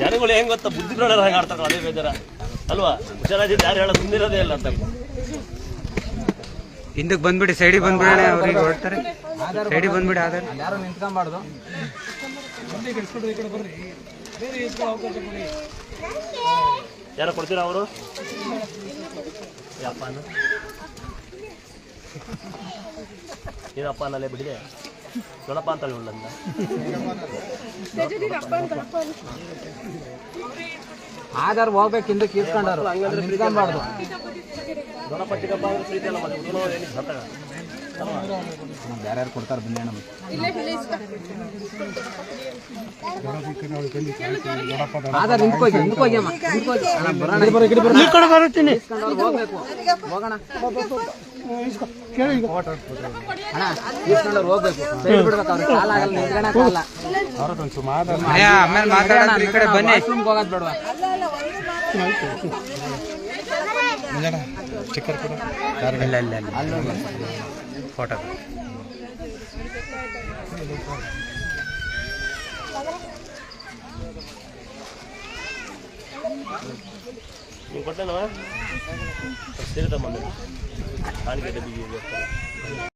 ಜನಗಳು ಹೆಂಗ್ ಗೊತ್ತಾ ಬುದ್ಧಿ ಪ್ರಕಾರ ಹೆಂಗ್ ಆಡ್ತಾರ ಅದೇ ಬೇಜಾರ ಅಲ್ವಾ? ಹುಷಾರಾಗಿ ಯಾರು ಹೇಳೋದು ಮುಂದಿರೋದೇ ಇಲ್ಲ ಅಂತ. ಹಿಂದಕ್ಕೆ ಬಂದ್ಬಿಡಿ, ಸೈಡಿಗೆ ಬಂದ್ಬಿಡೋಣ, ಅವ್ರಿಗೆ ಹೊರಡ್ತಾರೆ. ಸೈಡಿಗೆ ಬಂದ್ಬಿಡಿ, ಆದ್ರೆ ಯಾರು ನಿಂತ್ಕೊಂಬಾರ್ದು. ಯಾರು ಕೊಡ್ತೀರಾ ಅವರು? ಅಪ್ಪ ಏನಪ್ಪ ಅನ್ನಲ್ಲೇ ಬಿಡಿದೆ ದೊಡ್ಡಪ್ಪ ಅಂತ ಹೇಳಿ ಉಳ್ಳಂದ ಆಧಾರ್ ಹೋಗ್ಬೇಕು ಹಿಂದಕ್ಕೆ ಇಸ್ಕೊಂಡಾರು ನಿಂತ್ಕೊಂಬಾರ್ದು. ದೊಡ್ಡಪ್ಪ ಚಿಕ್ಕಪ್ಪ ಅಂದ್ರೆ ಪ್ರೀತಿ ಅಲ್ಲ ಮತ್ತೆ ಏನಿಗೆ ಬರ್ತಾಗ ಯಾರ್ಯಾರು ಕೊಡ್ತಾರೆ ಬನ್ನಿ ನಮ್ಮ ಆಧಾರ್ ನಿಂತ್ಕೋಗಿ ನಿಂತ್ಕೋಗ್ಯಮ್ಮ ಹೋಗೋಣ ಅಣ್ಣ ಇಸ್ಕೊಂಡವ್ರು ಹೋಗ್ಬೇಕು. ಸೈಡ್ ಬಿಡ್ಬೇಕು, ಅವ್ರಿಗೆ ಕಾಲ ಆಗಲ್ಲ, ನಿಂತ್ಕೊಳಕ್ಕಾಗಲ್ಲ. ಆಮೇಲೆ ಮಾತಾಡೋಣ, ಈ ಕಡೆ ಬನ್ನಿ. ಹೋಗೋದು ಬೇಡವಾ? ಇಲ್ಲ ಇಲ್ಲ ಫೋಟೋ ನೀವು ಕೊಟ್ಟೇನವ ಸೇರಿದ ಬಂದ ಕಾಣಿಕೆ ಡಬ್ಬಿಗೆ